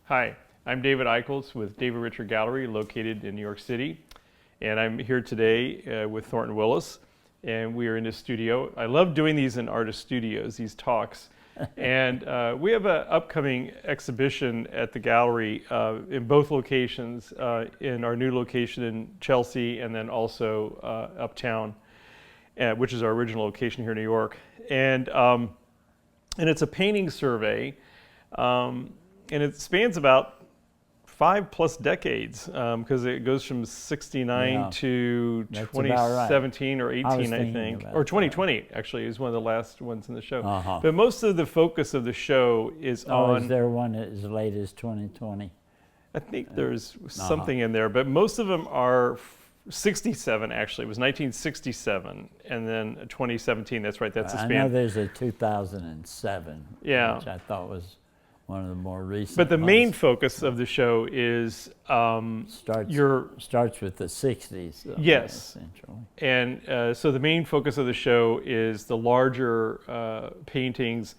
Hi, I'm David Eichholtz with David Richard Gallery located in New York City. And I'm here today with Thornton Willis, and we are in his studio. I love doing these in artist studios, these talks. And we have an upcoming exhibition at the gallery in both locations, in our new location in Chelsea and then also uptown, which is our original location here in New York. And it's a painting survey, and it spans about 5+ decades, because it goes from 69 to 2017 or 18, I think. Or 2020, actually, is one of the last ones in the show. But most of the focus of the show is on... is there one as late as 2020? I think there's something in there, but most of them are 67, actually. It was 1967, and then 2017, that's right, that's the span. I know there's a 2007, which I thought was one of the more recent But the ones. main focus of the show is starts with the 60s. Yes. Essentially. And so the main focus of the show is the larger paintings,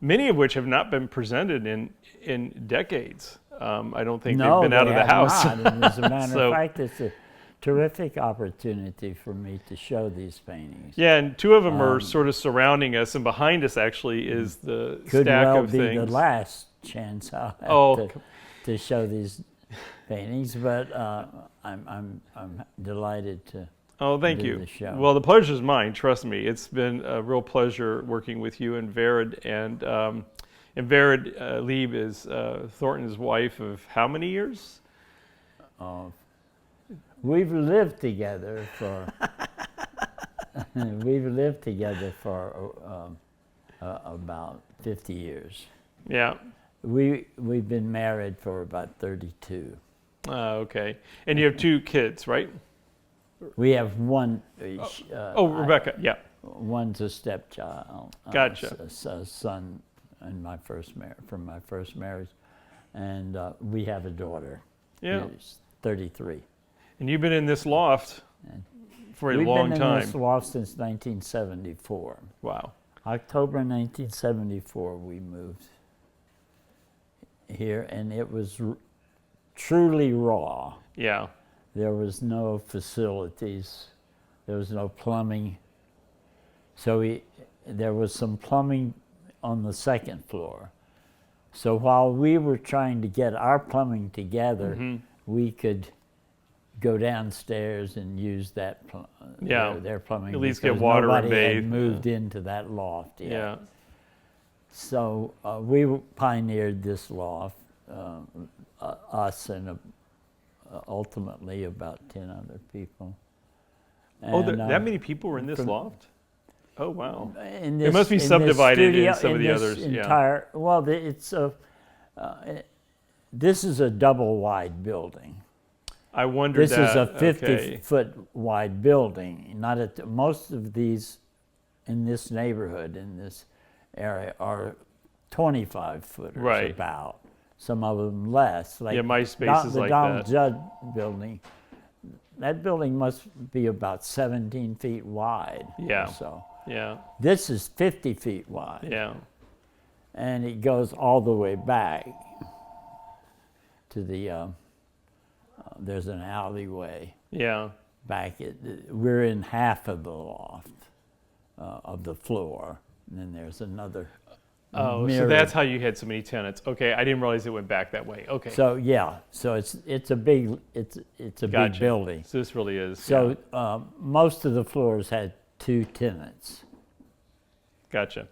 many of which have not been presented in decades. I don't think they've been out of the house. Not. And as a matter of fact, it's a terrific opportunity for me to show these paintings. Yeah, and two of them are sort of surrounding us, and behind us actually is the stack of things. Could well be the last chance I'll have to show these paintings, but I'm delighted to do the show. Well, the pleasure's mine, trust me. It's been a real pleasure working with you and Vered, and Vered Lieb is Thornton's wife of how many years? We've lived together for about 50 years. Yeah. We've been married for about 32. Okay. And you have 2 kids, right? We have one. Rebecca. Yeah. One's a stepchild. Gotcha. A son in from my first marriage, and we have a daughter. Yeah. Who's 33. And you've been in this loft for a long time. We've been in this loft since 1974. Wow. October 1974 we moved here, and it was truly raw. Yeah. There was no facilities. There was no plumbing. So there was some plumbing on the second floor. So while we were trying to get our plumbing together, we could go downstairs and use that their plumbing. At least get water and bathe. Nobody had moved into that loft yet. Yeah. So we pioneered this loft, us and ultimately about 10 other people. And, that many people were in this loft? Oh, wow. It must be subdivided in some of the others. Well, this is a double-wide building. I wondered This is a 50-foot wide building. Most of these in this neighborhood, in this area, are 25-footers about. Some of them less. Like my space is like that. The Donald Judd building, that building must be about 17 feet wide. Yeah. So. Yeah. This is 50 feet wide. Yeah. And it goes all the way back to the, there's an alleyway. Yeah. Back we're in half of the loft of the floor, and then there's another. Oh, so that's how you had so many tenants. Okay, I didn't realize it went back that way. Okay. So it's a big big building. So this really is. So most of the floors had 2 tenants. Gotcha.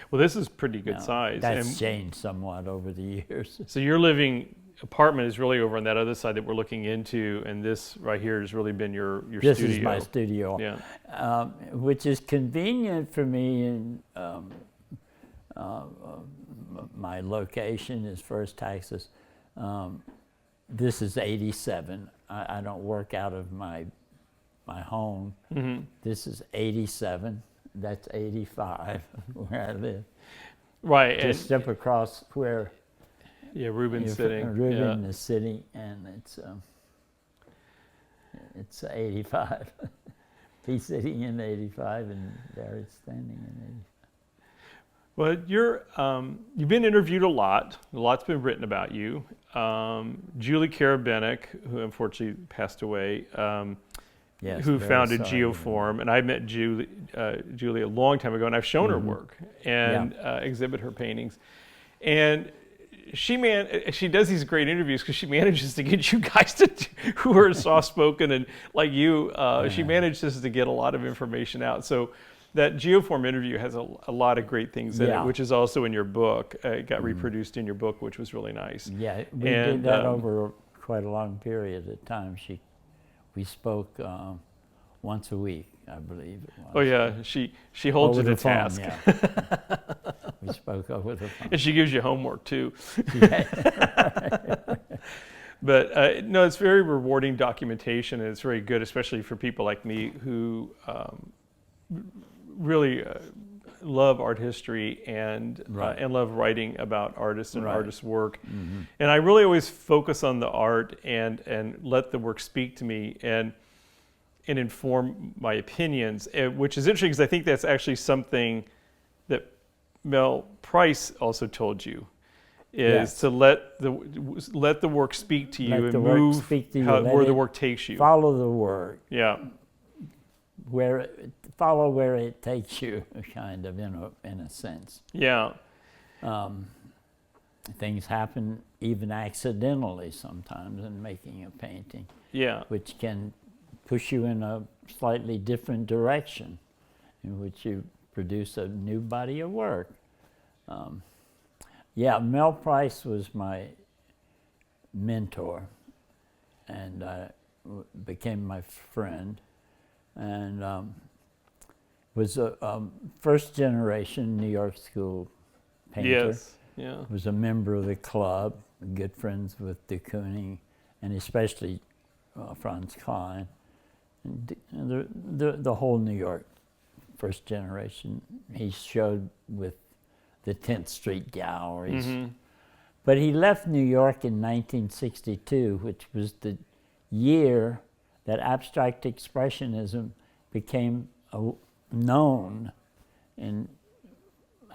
Well, this is pretty good size. That's changed somewhat over the years. So your living apartment is really over on that other side that we're looking into, and this right here has really been your studio. This is my studio, which is convenient for me. And my location is First Texas. This is 87. I don't work out of my home. This is 87. That's 85 where I live. Right. Just step across where Ruben's sitting. Ruben is sitting, and it's 85. He's sitting in 85, and there he's standing in 85. Well, you've been interviewed a lot. A lot's been written about you. Julie Karabenek, who unfortunately passed away, Yes, who very founded sorry. Geoform, and I met Julie a long time ago, and I've shown her work and exhibit her paintings. And she does these great interviews because she manages to get you guys who are soft-spoken and like you. She manages to get a lot of information out. So that Geoform interview has a lot of great things in it, which is also in your book. It got reproduced in your book, which was really nice. Yeah, we did that over quite a long period of time. We spoke once a week, I believe it was. Oh yeah, she holds you to task. Yeah. We spoke over the phone. And she gives you homework too. Yeah. But no, it's very rewarding documentation, and it's very good, especially for people like me who really love art history and love writing about artists and artists' work. Mm-hmm. And I really always focus on the art and let the work speak to me and inform my opinions, which is interesting because I think that's actually something that Mel Price also told you, is to let the work speak to you and move where the work takes you. Follow the work. Yeah. Follow where it takes you, kind of, in a sense. Yeah. Things happen even accidentally sometimes in making a painting. Yeah. Which can push you in a slightly different direction, in which you produce a new body of work. Mel Price was my mentor, and became my friend, and was a first generation New York School painter. Yes, yeah. Was a member of the club, good friends with de Kooning, and especially Franz Klein. And the whole New York first generation he showed with the 10th Street galleries. Mm-hmm. But he left New York in 1962, which was the year that abstract expressionism became known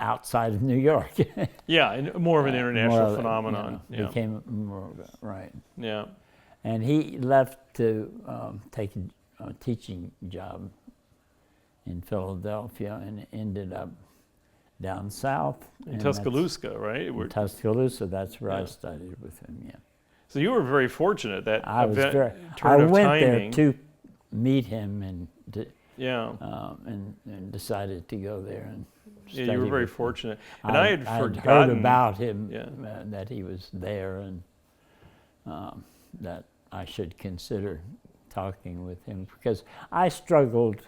outside of New York. Yeah, and more of an international phenomenon. Became more of right. Yeah. And he left to take a teaching job in Philadelphia and ended up down south. In Tuscaloosa, right? In Tuscaloosa, that's where I studied with him, yeah. So you were very fortunate that I went there to meet him and decided to go there and study. Yeah, you were very fortunate. And I had forgotten. Heard about him, that he was there, and that I should consider talking with him, because I struggled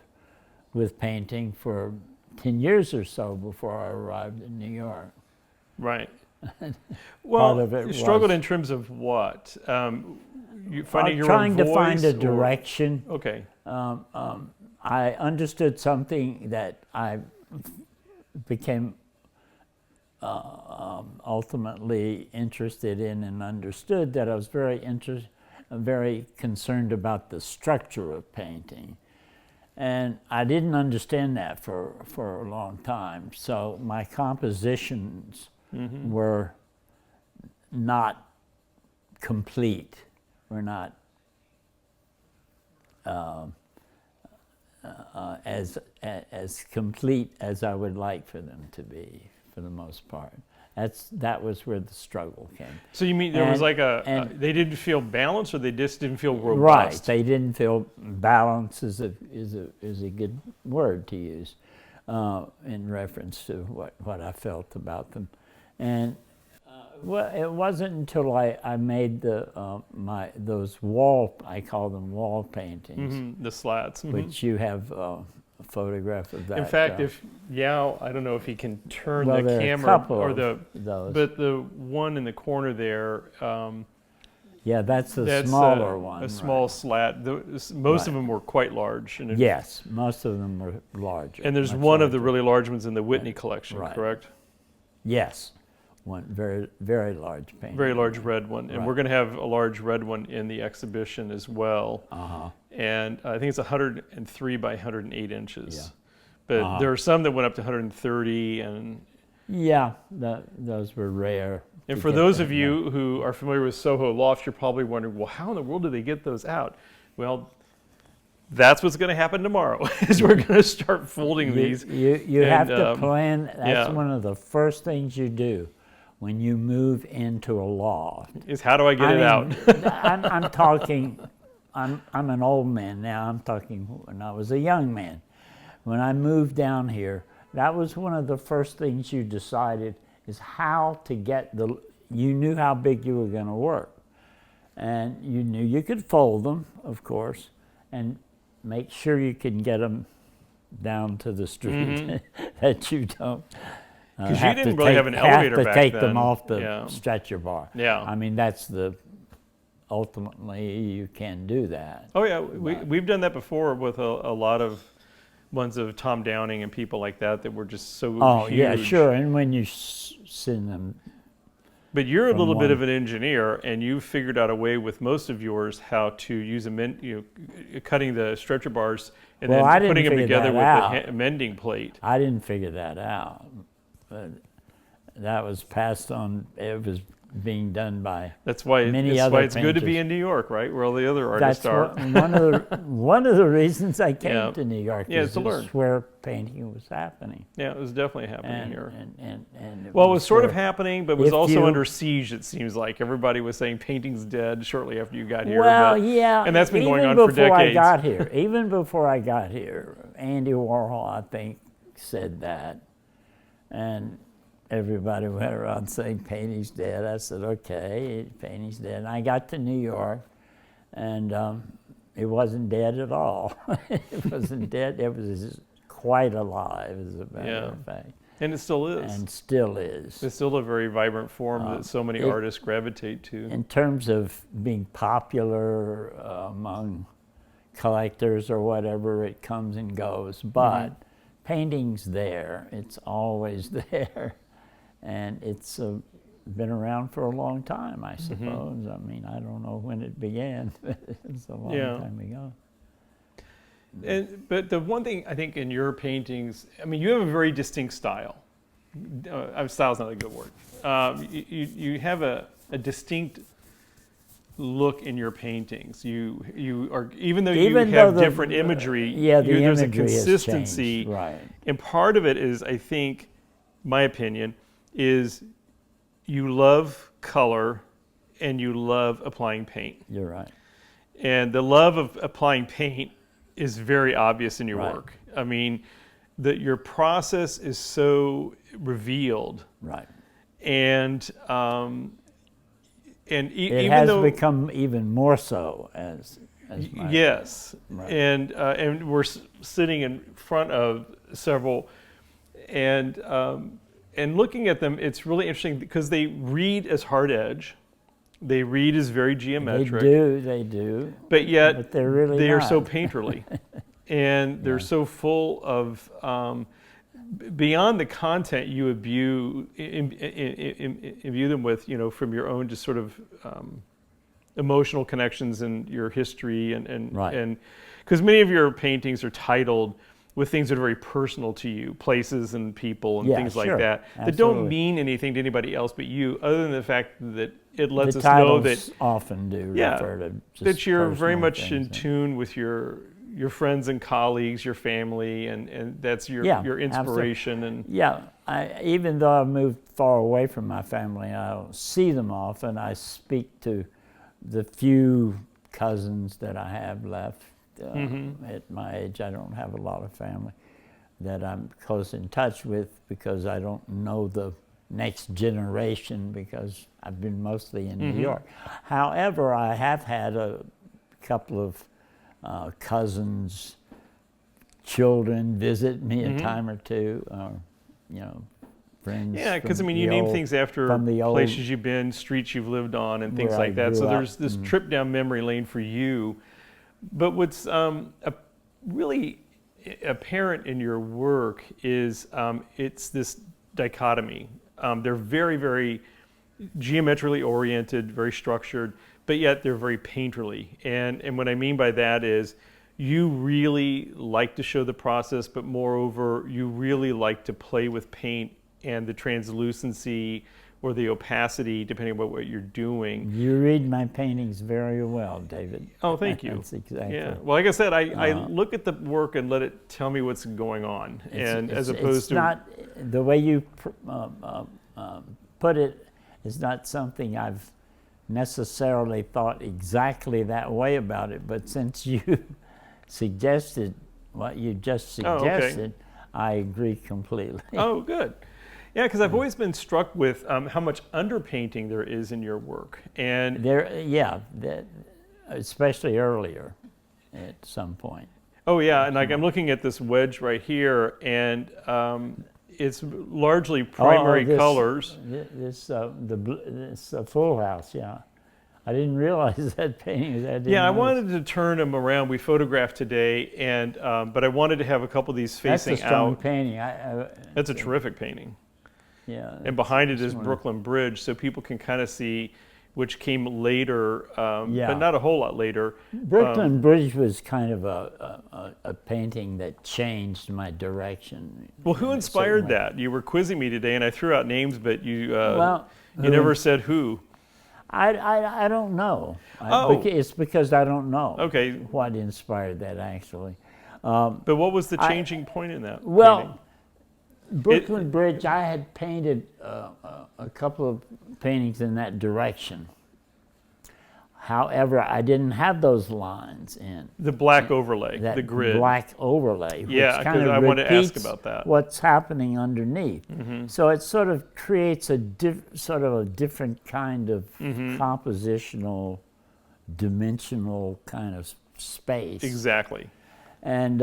with painting for 10 years or so before I arrived in New York. Right. Well, you struggled in terms of what? You finding your own voice? Trying to find a direction. Okay. I understood something that I became ultimately interested in and understood, that I was very concerned about the structure of painting. And I didn't understand that for a long time. So my compositions were not complete, were not as complete as I would like for them to be, for the most part. That was where the struggle came. So you mean there was like they didn't feel balanced, or they just didn't feel robust? Right, they didn't feel balance is a good word to use in reference to what I felt about them. And it wasn't until I made those wall, I call them wall paintings. The slats. Which you have a photograph of that. In fact, I don't know if he can turn the camera, but the one in the corner there. That's the smaller one. A small slat. Most of them were quite large. And yes, most of them were larger. And there's one of the really large ones in the Whitney collection, correct? Yes, one very, very large painting. Very large red one. And we're going to have a large red one in the exhibition as well. And I think it's 103 by 108 inches. Yeah. But there are some that went up to 130, and Yeah, those were rare. And to for get those that of you who are familiar with Soho lofts, you're probably wondering, well, how in the world do they get those out? Well, that's what's going to happen tomorrow, is we're going to start folding these. You have And, to plan. That's yeah. one of the first things you do when you move into a loft. Is how do I get it out? I'm talking. I'm an old man now. I'm talking when I was a young man. When I moved down here, that was one of the first things you decided is how to get the. You knew how big you were going to work, and you knew you could fold them, of course, and make sure you can get them down to the street, that you don't. Because you didn't really have an elevator back then. Have to take them off the stretcher bar. Yeah. I mean, that's ultimately you can do that. Oh yeah, we've done that before with a lot of ones of Tom Downing and people like that were just so Oh huge. yeah, sure. And when you send them. But you're a little bit of an engineer, and you figured out a way with most of yours how to use cutting the stretcher bars and then putting them together with a mending plate. I didn't figure that out. But that was passed on. It was being done by that's why it's good to be in New York, right, where all the other artists are. One of the reasons I came to New York is to learn where painting was happening. Yeah, it was definitely happening here. And it was sort of happening, but it was also under siege. It seems like everybody was saying painting's dead shortly after you got here. Well, yeah, and that's been going on for decades. Even before I got here, Andy Warhol, I think, said that, and everybody went around saying painting's dead. I said, okay, painting's dead. And I got to New York, and it wasn't dead at all. It wasn't dead. It was quite alive, as a matter of fact. And it still is. And still is. It's still a very vibrant form that so many artists gravitate to. In terms of being popular among collectors or whatever, it comes and goes. But painting's there. It's always there. And it's been around for a long time, I suppose. I mean, I don't know when it began, but it's a long time ago. But the one thing I think in your paintings, I mean, you have a very distinct style. Style's not a good word. You have a distinct look in your paintings. You are, even though you have different imagery, there's a consistency. Right. And part of it is, I think, my opinion, is you love color and you love applying paint. You're right. And the love of applying paint is very obvious in your work. I mean, your process is so revealed. Right. And it even has though become even more so as my, yes. Right. And we're sitting in front of several and looking at them, it's really interesting because they read as hard edge. They read as very geometric. They do. But yet, but they're really they not. are so painterly. And they're so full of, beyond the content you imbue them with, from your own just sort of emotional connections and your history. And because many of your paintings are titled with things that are very personal to you, places and people and things like that, that don't mean anything to anybody else but you, other than the fact that it lets us know that often do refer to just that you're very much things, in tune with your friends and colleagues, your family, and that's your inspiration. And even though I've moved far away from my family, I don't see them often. I speak to the few cousins that I have left. At my age, I don't have a lot of family that I'm close in touch with because I don't know the next generation because I've been mostly in New York. However, I have had a couple of cousins, children visit me a time or two, friends. Yeah, because I mean, you name things after places you've been, streets you've lived on, and things like that. So there's this trip down memory lane for you. But what's really apparent in your work is it's this dichotomy. They're very, very geometrically oriented, very structured, but yet they're very painterly. And what I mean by that is you really like to show the process, but moreover, you really like to play with paint and the translucency or the opacity, depending on what you're doing. You read my paintings very well, David. Oh, thank you. That's exactly. Yeah. Well, like I said, I look at the work and let it tell me what's going on, and as opposed it's to not the way you put it is not something I've necessarily thought exactly that way about it. But since you suggested what you just suggested, I agree completely. Oh, good. Yeah, because I've always been struck with how much underpainting there is in your work, and especially earlier, at some point. Oh yeah, and like I'm looking at this wedge right here, and it's largely primary colors. This Full House, yeah. I didn't realize that painting. I wanted to turn them around. We photographed today, and but I wanted to have a couple of these facing out. That's a strong painting. That's a terrific painting. Yeah. And behind it is Brooklyn Bridge, so people can kind of see, which came later, but not a whole lot later. Brooklyn Bridge was kind of a painting that changed my direction. Well, who inspired that? You were quizzing me today, and I threw out names, but you never said who. I don't know. It's because I don't know. Okay. What inspired that actually? But what was the changing point in that? Well, Brooklyn Bridge, I had painted a couple of paintings in that direction. However, I didn't have those lines in. The black overlay, the grid. Black overlay, which kind of I want to ask about that. What's happening underneath. Mm-hmm. So it sort of creates a different kind of compositional, dimensional kind of space. Exactly. And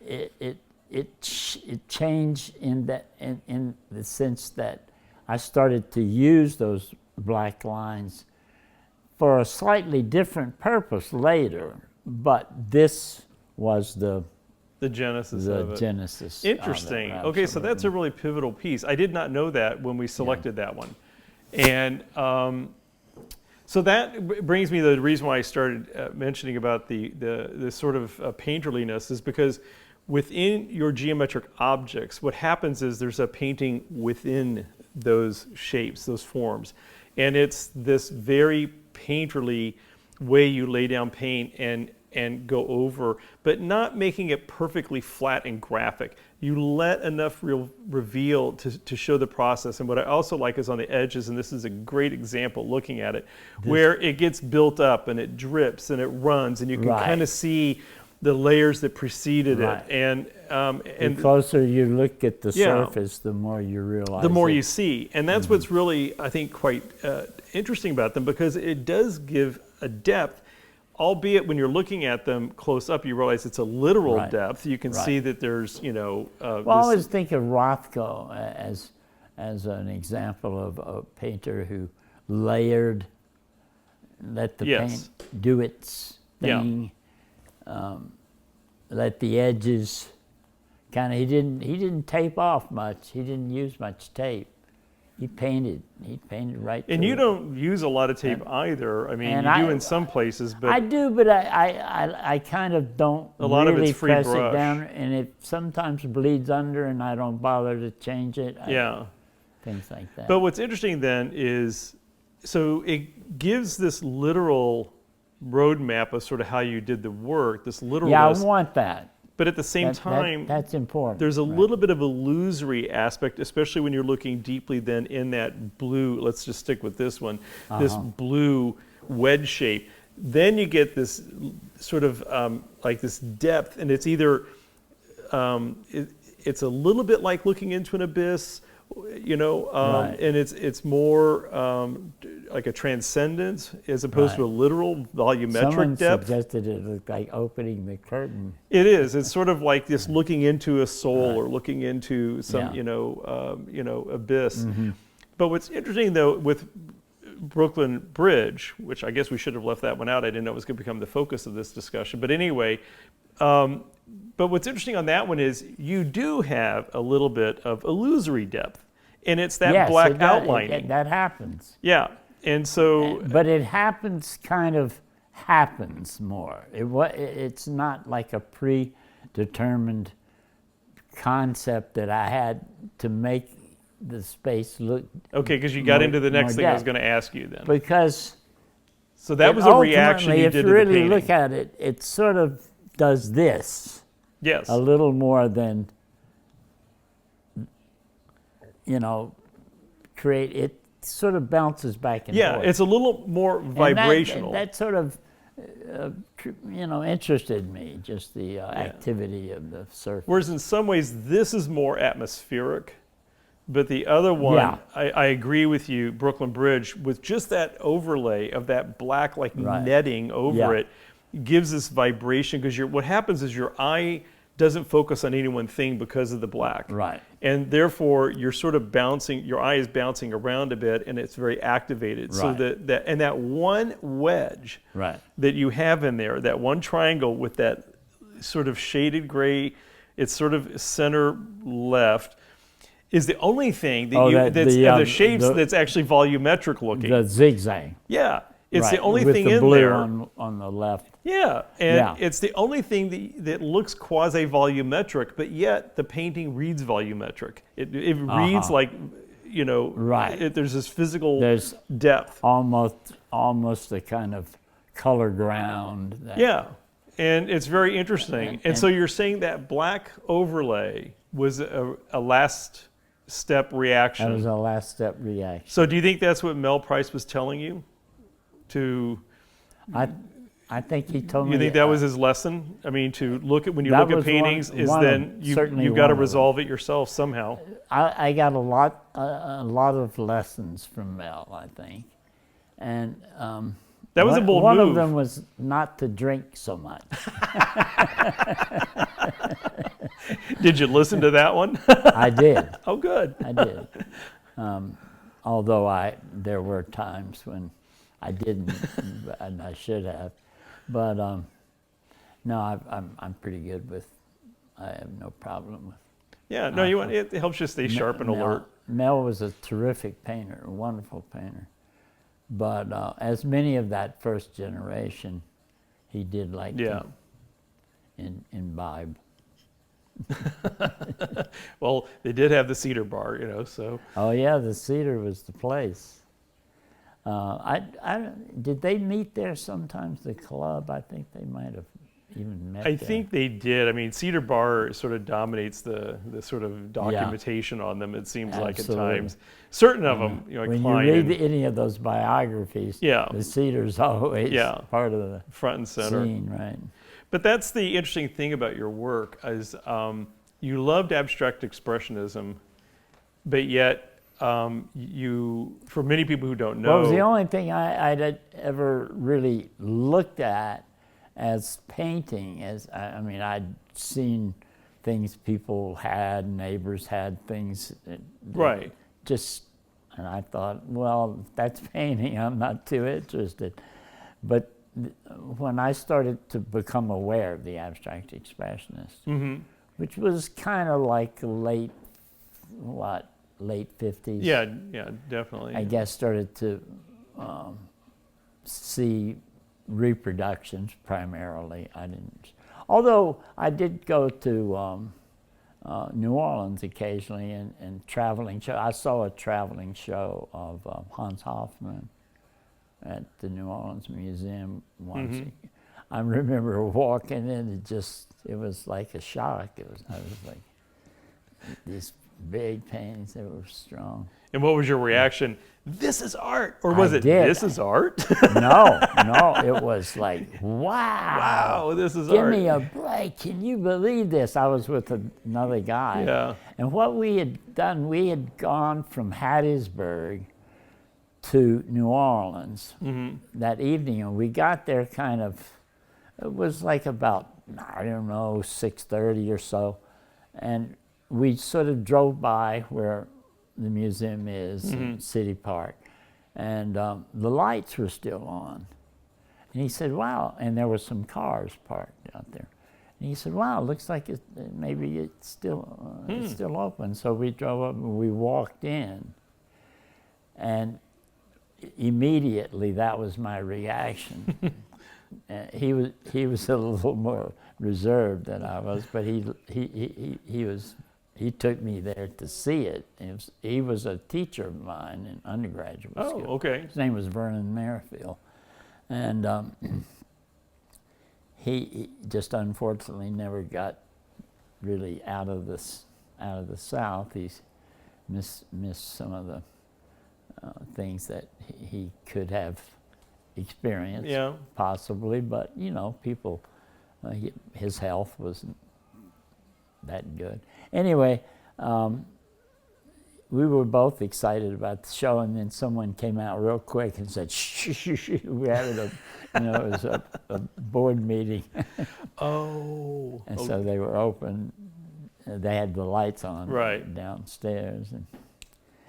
it changed in the sense that I started to use those black lines for a slightly different purpose later, but this was the genesis of it. Genesis. Interesting. Okay, so that's a really pivotal piece. I did not know that when we selected that one, and so that brings me to the reason why I started mentioning about the sort of painterliness is because within your geometric objects, what happens is there's a painting within those shapes, those forms. And it's this very painterly way you lay down paint and go over, but not making it perfectly flat and graphic. You let enough reveal to show the process. And what I also like is on the edges, and this is a great example looking at it, where it gets built up and it drips and it runs, and you can kind of see the layers that preceded it, and the closer you look at the surface, the more you realize. The more you see, and that's what's really, I think, quite interesting about them, because it does give a depth. Albeit when you're looking at them close up, you realize it's a literal depth. You can see that there's, well, I always think of Rothko as an example of a painter who layered, let the paint do its thing. Let the edges kind of, he didn't tape off much. He didn't use much tape. He painted right through. And you don't use a lot of tape either. I mean, you do in some places, but I do, but I kind of don't really press it down, and it sometimes bleeds under, and I don't bother to change it. Things like that. But what's interesting then is, so it gives this literal roadmap of sort of how you did the work, this literalness. Yeah, I want that. But at the same time, that's important. There's a little bit of illusory aspect, especially when you're looking deeply then in that blue, let's just stick with this one, this blue wedge shape. Then you get this sort of like this depth, and it's either, it's a little bit like looking into an abyss, and it's more like a transcendence as opposed to a literal volumetric depth. Someone suggested it looked like opening the curtain. It is. It's sort of like this looking into a soul or looking into some, abyss. Mm-hmm. But what's interesting though with Brooklyn Bridge, which I guess we should have left that one out. I didn't know it was going to become the focus of this discussion. But anyway, but what's interesting on that one is you do have a little bit of illusory depth, and it's that black outlining. That happens. Yeah, and so. But it happens more. It's not like a predetermined concept that I had to make the space look. Okay, because you got into the next more thing I was depth. going to ask you then. Because So that was a reaction ultimately, you if did you to the really painting. look at it, it sort of does this Yes. a little more than, create it. Sort of bounces back and Yeah, forth. it's a little more And vibrational. that sort of, interested me, just the activity of the surface. Whereas in some ways, this is more atmospheric. But the other one, Yeah. I agree with you, Brooklyn Bridge, with just that overlay of that black like Right. netting over Yeah. it, gives this vibration because what happens is your eye doesn't focus on any one thing because of the black. Right. And therefore, you're sort of bouncing, your eye is bouncing around a bit and it's very activated. So Right. that one wedge Right. that you have in there, that one triangle with that sort of shaded gray, it's sort of center left, is the only thing that that's of the shapes that's actually volumetric looking. The zigzag. Yeah, it's the Right, only with thing the in blue there. on the left. Yeah, and Yeah. it's the only thing that looks quasi-volumetric, but yet the painting reads volumetric. It reads like, Right. there's this physical There's depth. almost a kind of color ground. That, Yeah, and it's very interesting. And so and- you're saying that black overlay was a last step reaction. That was a last step reaction. So do you think that's what Mel Price was telling you? I think he told me. You think that was his lesson? I mean, to look at when you That look at was paintings, one- is one of- then certainly you've got to one of them. resolve it yourself somehow. I got a lot of lessons from Mel, I think, and That was a bold one move. of them was not to drink so much. Did you listen to that one? I did. Oh, good. I did. Although there were times when I didn't, and I should have. But no, I'm pretty good with. I have no problem with. Yeah, no, it helps you stay sharp and alert. Mel was a terrific painter, a wonderful painter. But as many of that first generation, he did like to imbibe. Well, they did have the cedar bar, so. Oh yeah, the Cedar was the place. Did they meet there sometimes? The club, I think they might have even met I there. think they did. I mean, Cedar Bar sort of dominates the sort of documentation on them, it seems like at Absolutely. times. Certain of them, like when Klein you read and any of those biographies, Yeah. the Cedar's always part of the front and center. scene, right? But that's the interesting thing about your work is you loved abstract expressionism, but yet for many people who don't know. Well, it was the only thing I'd ever really looked at as painting. I mean, I'd seen things people had, neighbors had things. Right. And I thought, well, that's painting. I'm not too interested. But when I started to become aware of the abstract expressionist, which was kind of like late 50s. Yeah, definitely. I guess started to see reproductions primarily. Although I did go to New Orleans occasionally and traveling show. I saw a traveling show of Hans Hofmann at the New Orleans Museum once. I remember walking in, it was like a shock. I was like, these big paintings, they were strong. And what was your reaction? This is art, or was it did. this is art? No, it was like, wow. Wow, this is Give art. me a break. Can you believe this? I was with another guy. Yeah. And what we had done, we had gone from Hattiesburg to New Orleans that evening, and we got there it was like about, 6:30 or so, and we sort of drove by where the museum is in City Park, and the lights were still on. And he said, wow, and there were some cars parked out there. And he said, wow, looks like maybe it's still open. So we drove up and we walked in, and immediately that was my reaction. He was a little more reserved than I was, but he was he took me there to see it. He was a teacher of mine in undergraduate school. Oh, okay. His name was Vernon Merrifield. And he just unfortunately never got really out of the South. He's missed some of the things that he could have experienced, Yeah. possibly. But you know, people, his health wasn't that good. Anyway, we were both excited about the show, and then someone came out real quick and said, "Shh, shh, shh." We had it it was a board meeting. Oh. And so they were open. They had the lights on Right. downstairs. And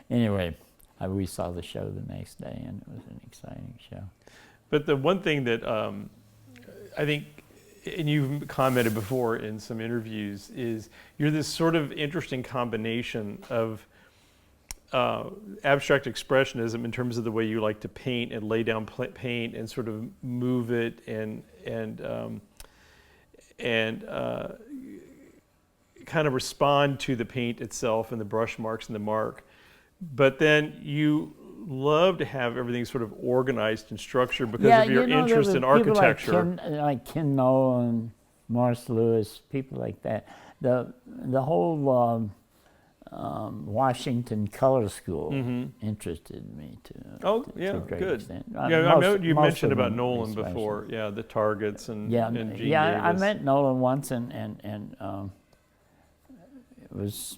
anyway, we saw the show the next day, and it was an exciting show. But the one thing that I think, and you've commented before in some interviews, is you're this sort of interesting combination of abstract expressionism in terms of the way you like to paint and lay down paint and sort of move it and kind of respond to the paint itself and the brush marks and the mark. But then you love to have everything sort of organized and structured because of your interest in architecture. Like Ken Nolan, Morris Lewis, people like that. The whole Washington Color School interested me to a great extent. Yeah, I know you mentioned about Nolan before. Yeah, the targets and Gene Davis. I met Nolan once, and it was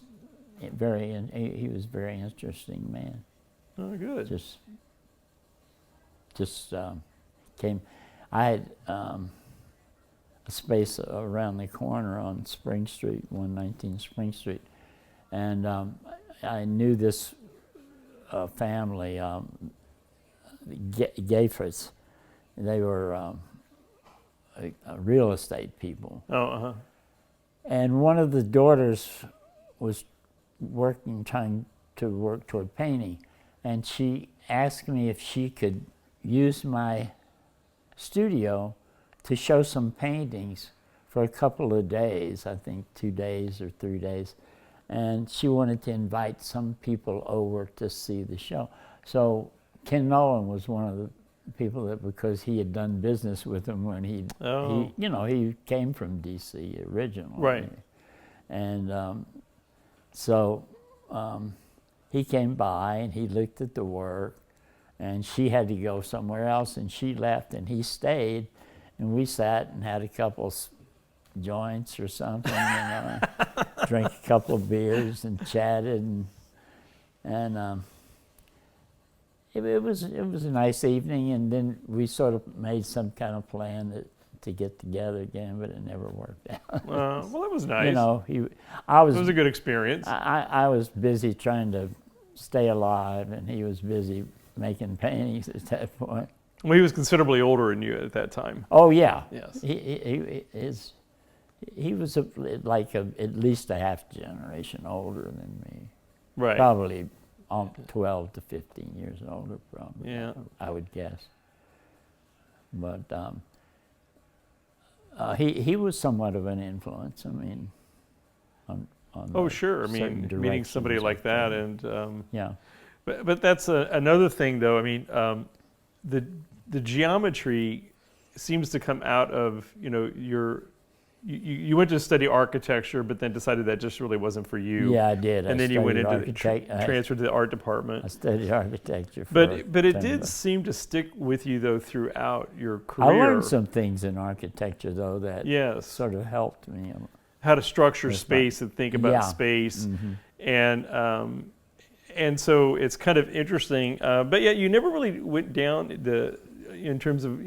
he was a very interesting man. Oh, good. Just came. I had a space around the corner on Spring Street, 119 Spring Street, and I knew this family, Gayfords. They were real estate people. Oh, uh-huh. And one of the daughters was trying to work toward painting, and she asked me if she could use my studio to show some paintings for a couple of days, I think 2 days or 3 days. And she wanted to invite some people over to see the show. So Ken Nolan was one of the people that, because he had done business with him when he came from D.C. originally. Right. And so he came by and he looked at the work, and she had to go somewhere else, and she left, and he stayed, and we sat and had a couple joints or something, drank a couple of beers and chatted, and it was a nice evening. And then we sort of made some kind of plan to get together again, but it never worked out. Well, that was nice. You know, it was a good experience. I was busy trying to stay alive, and he was busy making paintings at that point. Well, he was considerably older than you at that time. Oh yeah. Yes. He was at least a half generation older than me. Right. Probably 12 to 15 years older, probably. Yeah. I would guess. But he was somewhat of an influence. I mean, on Oh, sure. I mean, meeting somebody like that, and yeah. But that's another thing, though. I mean, the geometry seems to come out of you went to study architecture, but then decided that just really wasn't for you. Yeah, I did. And then you went into transferred to the art department. I studied architecture. But it did seem to stick with you though throughout your career. I learned some things in architecture though that sort of helped me. How to structure space and think about space, and so it's kind of interesting. But yet you never really went down in terms of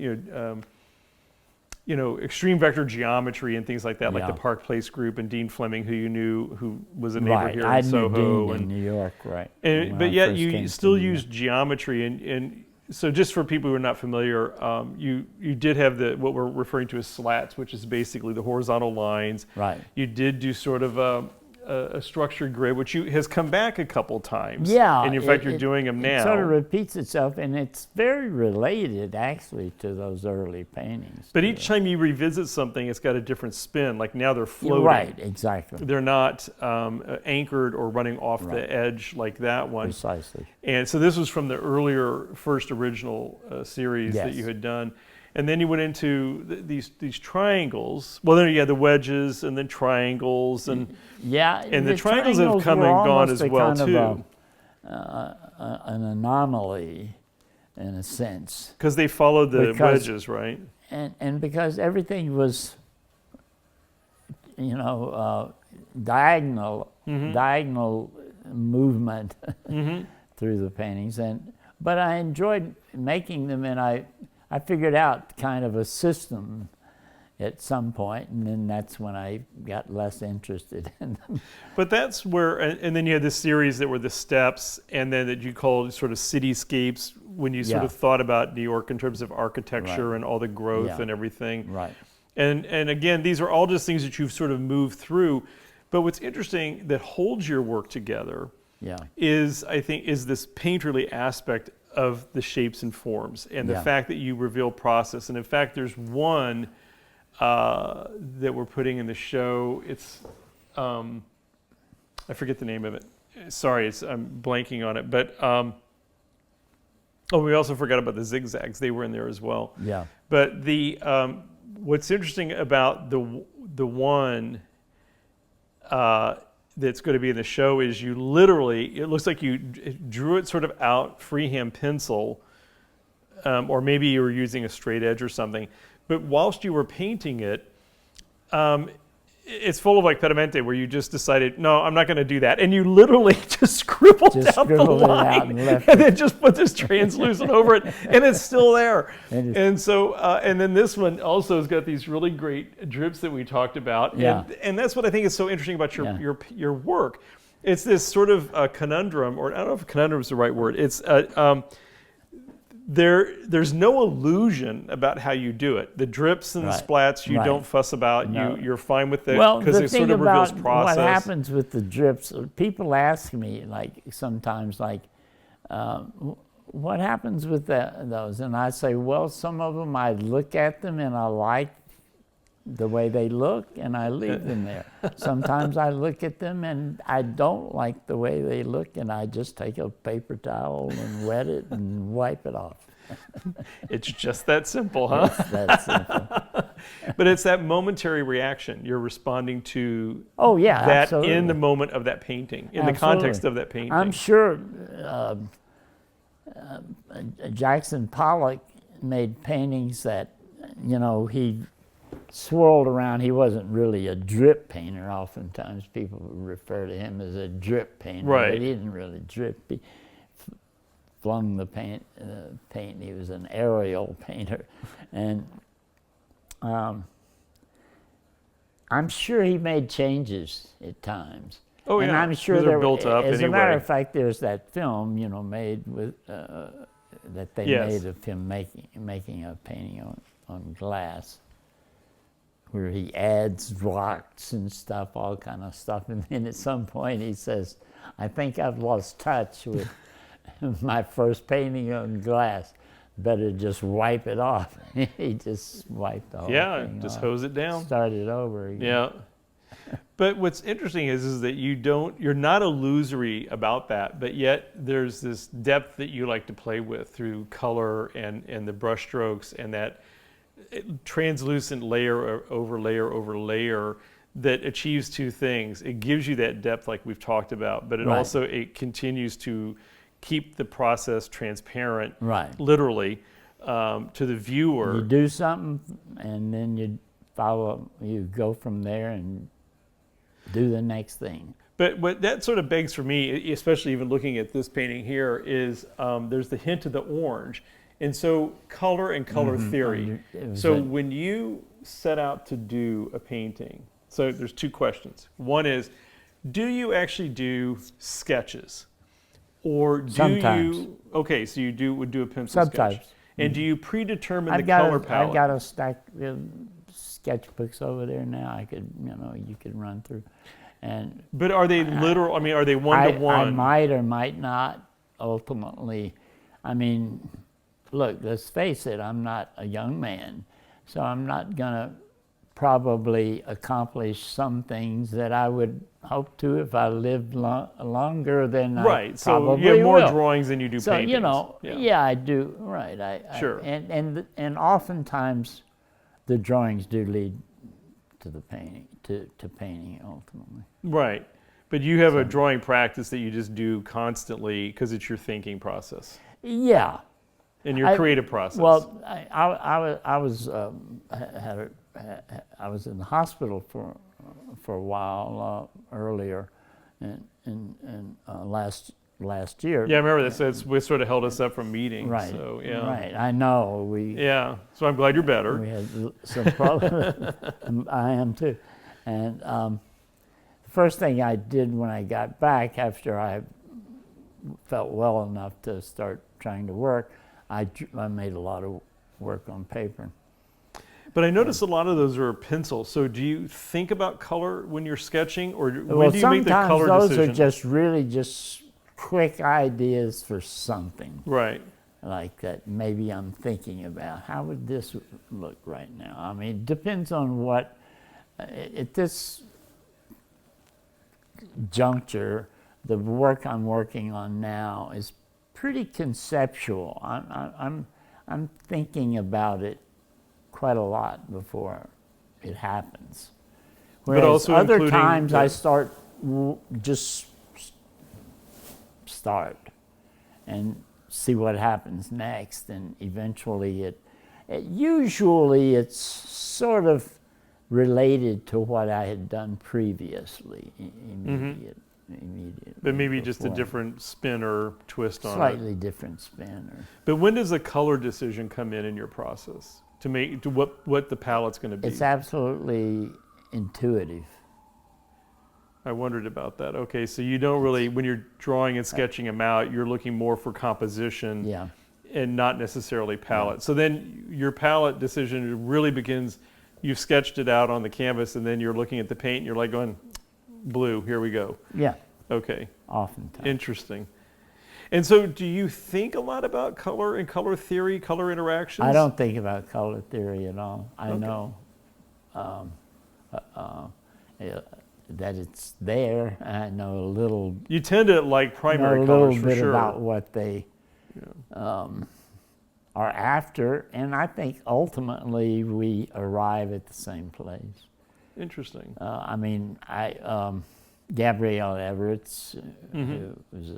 extreme vector geometry and things like that, like the Park Place group and Dean Fleming, who you knew, who was a neighbor here in Soho, in New York, right? But yet you still used geometry, and so just for people who are not familiar, you did have what we're referring to as slats, which is basically the horizontal lines. Right. You did do sort of a structured grid, which has come back a couple times. Yeah. And in fact, you're doing them now. It sort of repeats itself, and it's very related, actually, to those early paintings. But each time you revisit something, it's got a different spin. Like now they're floating. Right, exactly. They're not anchored or running off the edge like that one. Precisely. And so this was from the earlier, first original series that you had done. And then you went into these triangles. Well, then you had the wedges and then triangles, and and the triangles have come and gone as well too. An anomaly, in a sense, because they followed the wedges, right? And because everything was, diagonal movement through the paintings, but I enjoyed making them, and I figured out kind of a system at some point, and then that's when I got less interested in them. But that's where, and then you had this series that were the steps, and then that you called sort of cityscapes, when you sort of thought about New York in terms of architecture and all the growth and everything. Right. And again, these are all just things that you've sort of moved through. But what's interesting that holds your work together is, I think, is this painterly aspect of the shapes and forms, and the fact that you reveal process. And in fact, there's one that we're putting in the show. It's I forget the name of it. Sorry, I'm blanking on it. But we also forgot about the zigzags. They were in there as well. Yeah. But the what's interesting about the one that's going to be in the show is you literally, it looks like you drew it sort of out freehand pencil, or maybe you were using a straight edge or something. But whilst you were painting it, it's full of like pedamente, where you just decided, no, I'm not going to do that. And you literally just scribbled out the line and then just put this translucent over it, and it's still there. And so, and then this one also has got these really great drips that we talked about. And that's what I think is so interesting about your work. It's this sort of conundrum, or I don't know if conundrum is the right word. It's there's no illusion about how you do it. The drips and the splats you don't fuss about. No. You're fine with it, because it sort of reveals process. What happens with the drips, people ask me sometimes what happens with those? And I say, well, some of them I look at them and I like the way they look, and I leave them there. Sometimes I look at them and I don't like the way they look, and I just take a paper towel and wet it and wipe it off. It's just that simple, huh? It's that simple. But it's that momentary reaction. You're responding to that absolutely. In the moment of that painting, in the context of that painting. I'm sure Jackson Pollock made paintings that, he swirled around. He wasn't really a drip painter. Oftentimes people refer to him as a drip painter, but he didn't really drip. He flung the paint. He was an aerial painter, and I'm sure he made changes at times. Oh, and yeah. I'm sure they're built up as anyway. a matter of fact, there's that film, made with that they made of him making a painting on glass, where he adds rocks and stuff, all kind of stuff. And then at some point he says, I think I've lost touch with my first painting on glass. Better just wipe it off. He just wiped the whole thing just off. hose it down. Started over again. Yeah. But what's interesting is that you're not illusory about that, but yet there's this depth that you like to play with through color and the brush strokes, and that translucent layer over layer that achieves two things. It gives you that depth like we've talked about, but it continues to keep the process transparent, literally, to the viewer. You do something, and then you go from there and do the next thing. But what that sort of begs for me, especially even looking at this painting here, is there's the hint of the orange. And so color and color theory. So when you set out to do a painting, so there's two questions. One is, do you actually do sketches? Or do Sometimes. Okay, so you would do a pencil Sometimes. sketch. And do you predetermine the color palette? I've got a stack of sketchbooks over there now. You could run through. And But are they literal? I mean, are they one to one? I might or might not ultimately. I mean, look, let's face it, I'm not a young man, so I'm not going to probably accomplish some things that I would hope to if I lived longer than Right. I So probably you have more will. drawings than you do So, paintings. you know, yeah, I do, right. Sure. And oftentimes the drawings do lead to the painting, to painting ultimately. Right. But you have a drawing practice that you just do constantly because it's your thinking process Yeah. and your creative process. Well, I was in the hospital for a while earlier, in last year. Yeah, I remember that. So we sort of held us up from meeting. Right. So, yeah. Right. I know Yeah. So I'm glad you're better. we had some problems. I am too, and the first thing I did when I got back after I felt well enough to start trying to work, I made a lot of work on paper. But I noticed a lot of those are pencil. So do you think about color when you're sketching, or when Well, do you make the color sometimes those decision? are just really just quick ideas for something Right. like that. Maybe I'm thinking about how would this look right now. I mean, it depends on what at this juncture. The work I'm working on now is pretty conceptual. I'm thinking about it quite a lot before it happens. Whereas also other including times the- I just start and see what happens next, and eventually usually it's sort of related to what I had done previously, immediate. But maybe just a before. different spin or twist on it. Slightly different spin. But when does the color decision come in your process to make to what the palette's going to be? It's absolutely intuitive. I wondered about that. Okay, so you don't really, when you're drawing and sketching them out, you're looking more for composition Yeah. and not necessarily palette. So then your palette decision really begins, you've sketched it out on the canvas and then you're looking at the paint and you're like going, blue, here we go. Yeah, Okay, oftentimes. interesting. And so do you think a lot about color and color theory, color interactions? I don't think about color theory at all. I Okay. know that it's there. I know a little. You tend to like primary know a colors little for bit sure. about what they are after, and I think ultimately we arrive at the same place. Interesting. I mean, Gabrielle Everett's, who was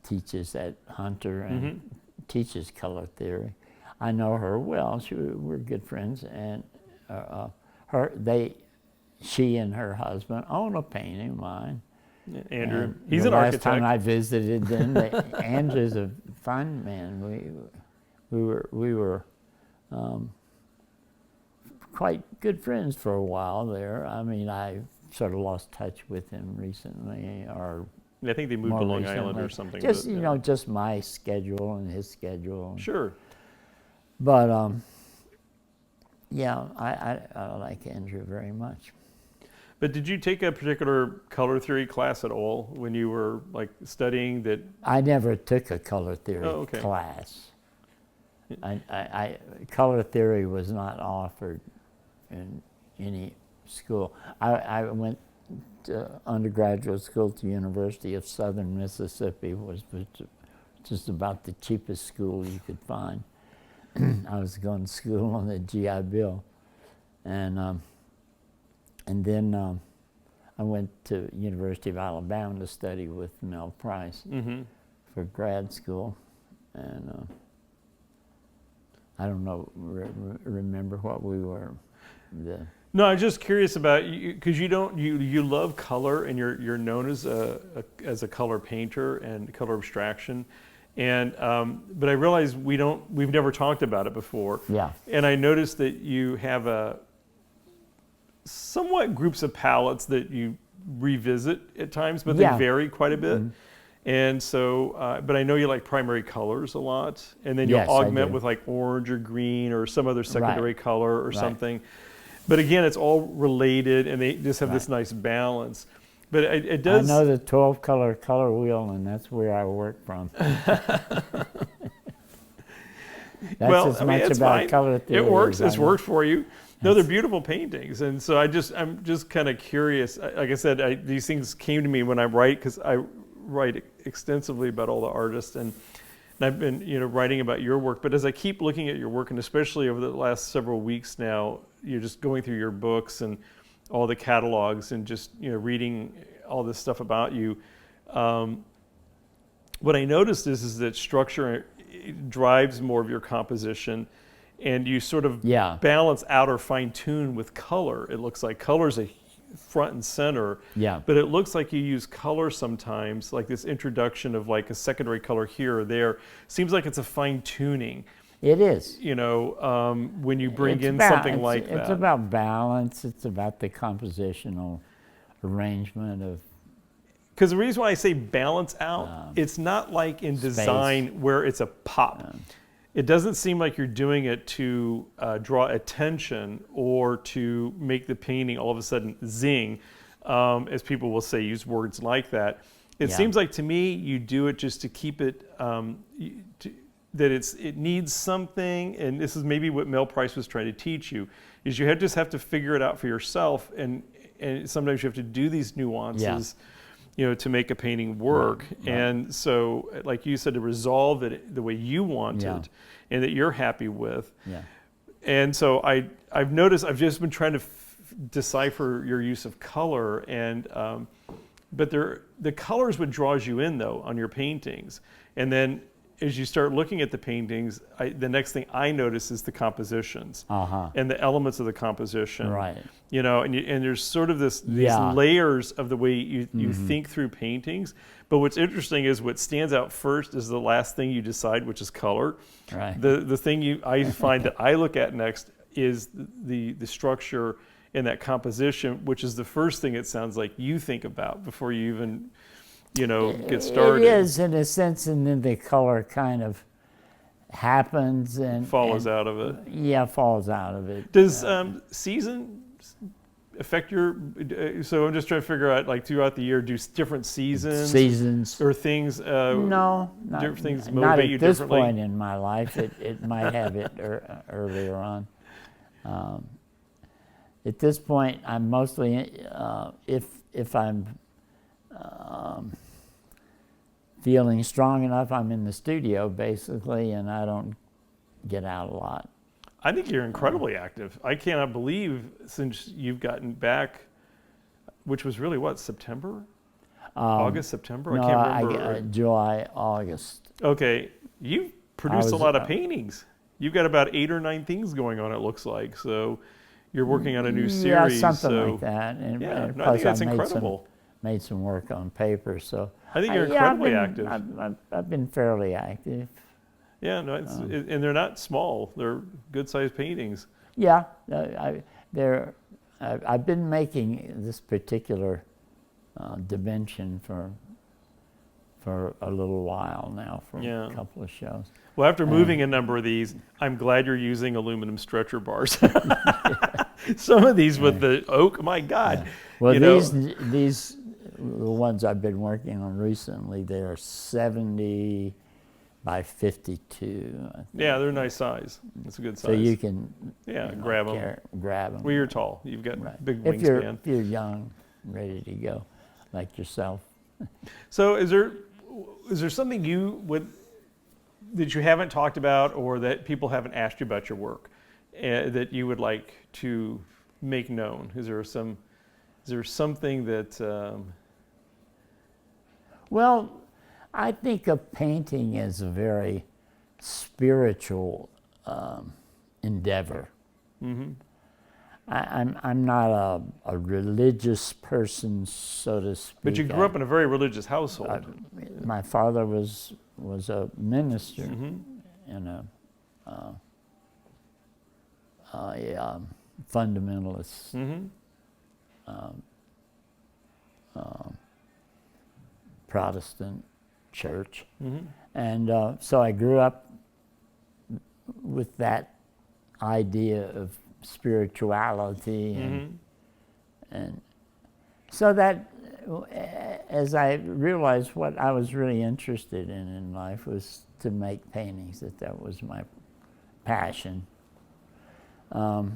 teaches at Hunter and teaches color theory. I know her well. We're good friends, and she and her husband own a painting of mine. Yeah, Andrew, And he's the an last architect. time I visited them, Andrew's a fun man. We were quite good friends for a while there. I mean, I sort of lost touch with him recently, or I think they moved more to Long recently. Island or something. Just but, you yeah. know, just my schedule and his schedule. Sure. But yeah, I like Andrew very much. But did you take a particular color theory class at all when you were like studying that? I never took a color theory class. Color theory was not offered in any school. I went to undergraduate school to University of Southern Mississippi, was just about the cheapest school you could find. I was going to school on the GI Bill, and then I went to University of Alabama to study with Mel Price for grad school, and I don't know, remember what we were. No, I was just curious about you because you love color and you're known as a color painter and color abstraction, and but I realize we've never talked about it before. Yeah. And I noticed that you have somewhat groups of palettes that you revisit at times, but they vary quite a bit. And so, but I know you like primary colors a lot, and then you'll augment with like orange or green or some other secondary color or something. But again, it's all related, and they just have this nice balance. But it does. I know the 12-color wheel, and that's where I work from. That's Well, as I mean, much it's about fine. color theory. It works. as It's I know. worked for you. No, they're beautiful paintings, and so I'm just kind of curious. Like I said, these things came to me when I write, because I write extensively about all the artists, and I've been writing about your work. But as I keep looking at your work, and especially over the last several weeks now, you're just going through your books and all the catalogs, and just reading all this stuff about you. What I noticed is that structure drives more of your composition, and you sort of balance out or fine tune with color. It looks like color's a front and center, but it looks like you use color sometimes, like this introduction of like a secondary color here or there. Seems like it's a fine tuning. It is. When you bring in something like that. It's about balance. It's about the compositional arrangement of. Because the reason why I say balance out, it's not like in design where it's a pop. It doesn't seem like you're doing it to draw attention or to make the painting all of a sudden zing, as people will say, use words like that. It seems like to me you do it just to keep it, that it needs something, and this is maybe what Mel Price was trying to teach you, is you just have to figure it out for yourself, and sometimes you have to do these nuances. To make a painting work. Right. And so, like you said, to resolve it the way you want it and that you're happy with. And so I've noticed, I've just been trying to decipher your use of color, and but the color is what draws you in, though, on your paintings. And then as you start looking at the paintings, the next thing I notice is the compositions and the elements of the composition. Right. And there's sort of these layers of the way you think through paintings. But what's interesting is what stands out first is the last thing you decide, which is color. Right. The thing I find that I look at next is the structure and that composition, which is the first thing it sounds like you think about before you even get started. It is, in a sense, and then the color kind of happens and follows out of it. Yeah, falls out of it. Does season affect your? So I'm just trying to figure out, like, throughout the year, do different seasons or things? No, different things not motivate at you this differently. point in my life. It might have it earlier on. At this point, I'm mostly if I'm feeling strong enough, I'm in the studio basically, and I don't get out a lot. I think you're incredibly active. I cannot believe, since you've gotten back, which was really what, September? August, September? No, I can't remember. July, August. Okay, you've produced a lot of paintings. You've got about 8 or 9 things going on, it looks like. So you're working on a new series. Yeah, something like that. And I think plus that's incredible. Made some work on paper, so I think you're incredibly active. I've been fairly active. Yeah, no, and they're not small. They're good-sized paintings. Yeah, I've been making this particular dimension for a little while now, for a couple of shows. Well, after moving a number of these, I'm glad you're using aluminum stretcher bars. Some of these with the oak, my God. Yeah. Well, these the ones I've been working on recently, they're 70 by 52. Yeah, they're a nice size. It's a good size. So you can grab them. Grab them. Well, you're tall. You've got big wingspan. If you're young, ready to go, like yourself. So is there something that you haven't talked about, or that people haven't asked you about your work, that you would like to make known? Is there something that? Well, I think of painting as a very spiritual endeavor. Mm-hmm. I'm not a religious person, so to speak. But you grew up in a very religious household. My father was a minister and a fundamentalist Protestant church, and so I grew up with that idea of spirituality, and so that as I realized what I was really interested in life was to make paintings, that was my passion. At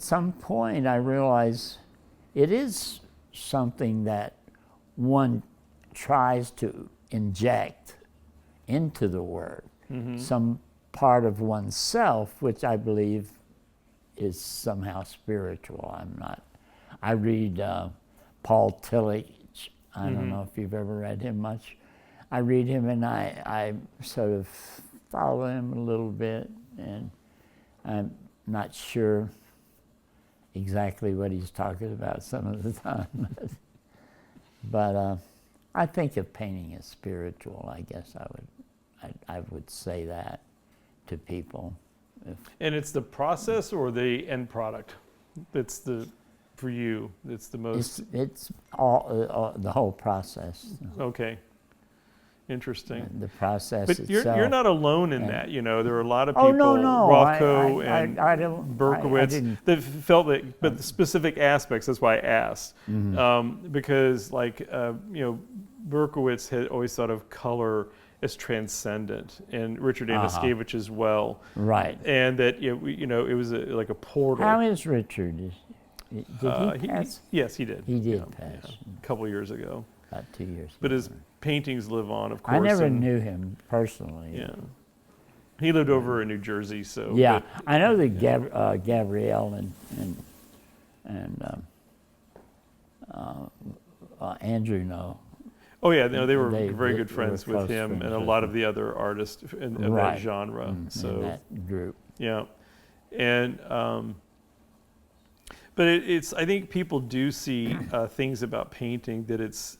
some point I realized it is something that one tries to inject into the work, some part of oneself, which I believe is somehow spiritual. I read Paul Tillich. I don't know if you've ever read him much. I read him and I sort of follow him a little bit, and I'm not sure exactly what he's talking about some of the time. But I think of painting as spiritual. I guess I would say that to people. And it's the process or the end product that's for you, it's the most... It's all the whole process. Okay. Interesting. The process but itself. you're not alone in that, you know. There are a lot of people, no. Rothko and Berkowitz, that felt that, but the specific aspects, that's why I asked. Because like, you know, Berkowitz had always thought of color as transcendent, and Richard Anaskevich as well. Right. And that, you know, it was like a portal. How is Richard? Did he pass? Yes, he did. He did pass. Yeah, a couple of years ago. About 2 years But ago. his paintings live on, of course. I never knew him personally. Yeah. He lived over in New Jersey, so... Yeah, I know that Gabrielle and Andrew know. Oh yeah, no, they were They very good friends were with close him friends and a with lot him. of the other artists in that Right. genre. So in that group. yeah, and but it's I think people do see things about painting that it's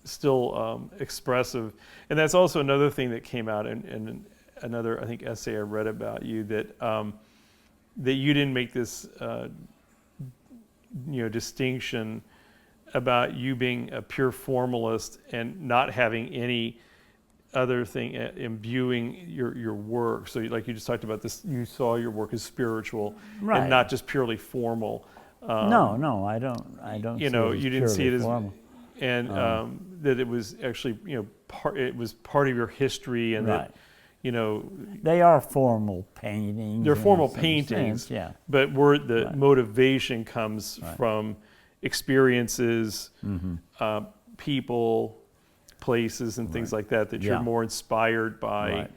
still expressive, and that's also another thing that came out in another I think essay I read about you, that that you didn't make this you know, distinction about you being a pure formalist and not having any other thing imbuing your work. So like you just talked about this, you saw your work as spiritual, Right. and not just purely formal. No, I don't. You see know, it as you didn't see it purely as, formal. and that it was actually, you know, it was part of your history, and Right. that, you know, They are formal paintings. they're in formal some paintings, sense, yeah. but where the Right. motivation comes Right. from experiences, people, places, and things like that, that you're Yeah. more inspired by Right.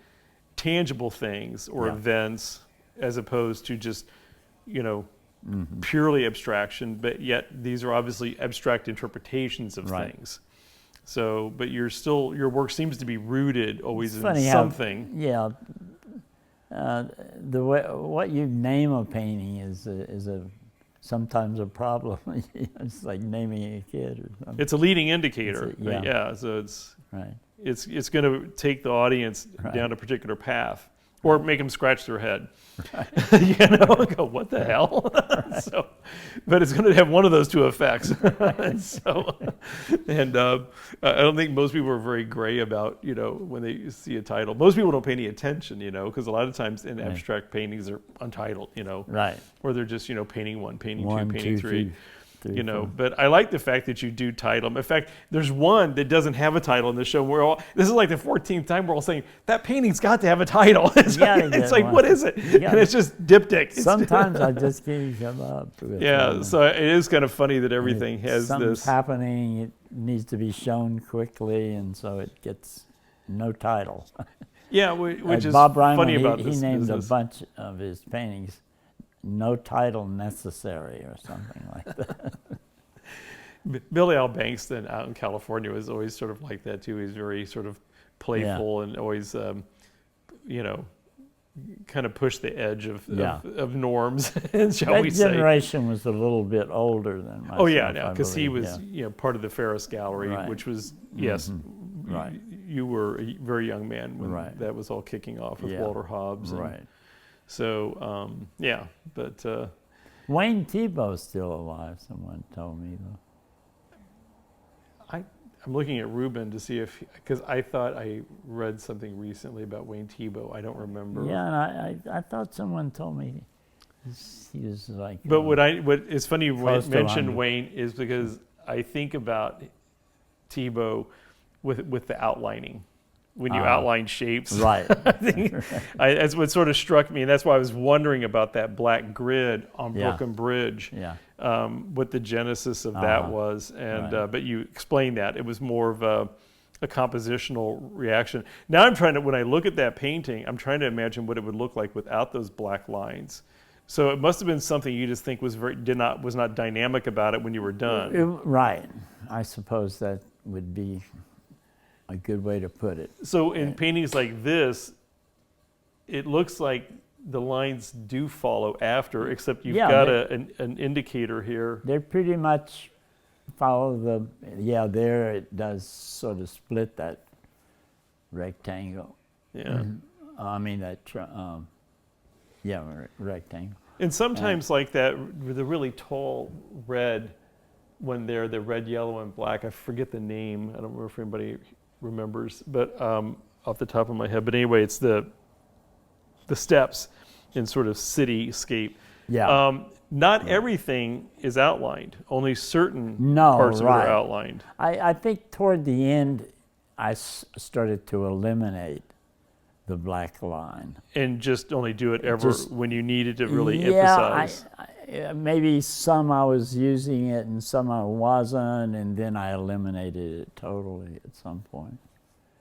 tangible things or Yeah. events, as opposed to just, you know, purely abstraction, but yet these are obviously abstract interpretations of Right. things. So, but you're still, your work seems to be rooted always It's in funny how- something. Yeah. The way, what you name a painting is sometimes a problem. It's like naming a kid or something. It's a leading indicator. It's a- yeah. So Right. it's going to take the audience Right. down a particular path, or make them scratch their head. You know, go, what the hell? So, but it's going to have one of those two effects. So, and I don't think most people are very gray about, you know, when they see a title. Most people don't pay any attention, you know, because a lot of times in abstract paintings they're untitled, you know, Right. or they're just, you know, painting one, painting One, two, painting two, three. three, You know, four. but I like the fact that you do title them. In fact, there's one that doesn't have a title in the show. This is like the 14th time we're all saying that painting's got to have a title. It's gotta get like one. what is it? You gotta- And it's just diptych. Sometimes I just can't come up with Yeah, one. so it is kind of funny that everything If has something's this. happening, it needs to be shown quickly, and so it gets no title. Yeah, which is Bob Ryman, funny about he this named business. a bunch of his paintings "No Title Necessary" or something like that. Billy Al Bankston out in California was always sort of like that too. He's very sort of playful and always, you know, kind of push the edge of norms, shall we That say. generation was a little bit older than myself. Oh yeah, no, because he believe, was you know, part of the Ferris Gallery, Right. which was yes, Right. You were a very young man when Right. that was all kicking off with Yeah. Walter Hobbs. And Right. So yeah, but Wayne Thiebaud's still alive. Someone told me though. I'm looking at Ruben to see if, because I thought I read something recently about Wayne Thiebaud. I don't remember. Yeah, and I thought someone told me he was like. But what it's funny you mentioned 100. Wayne is because I think about Thiebaud with the outlining. When you outline shapes, right? I think that's what sort of struck me, and that's why I was wondering about that black grid on Brooklyn Bridge. Yeah. What the genesis of that was, and Right. but you explained that it was more of a compositional reaction. Now I'm trying to, when I look at that painting, I'm trying to imagine what it would look like without those black lines. So it must have been something you just think was not dynamic about it when you were done. Right. I suppose that would be a good way to put it. So in paintings like this, it looks like the lines do follow after, except you've got an indicator here. They pretty much follow there it does sort of split that rectangle. Yeah. I mean that, rectangle. And sometimes like that, the really tall red, when they're the red, yellow, and black, I forget the name. I don't remember if anybody remembers, but off the top of my head. But anyway, it's the steps in sort of cityscape. Yeah. Not everything is outlined. Only certain No, parts of it right. are outlined. I think toward the end, I started to eliminate the black line. And just only do it when you needed to really Yeah, emphasize. maybe some I was using it and some I wasn't, and then I eliminated it totally at some point.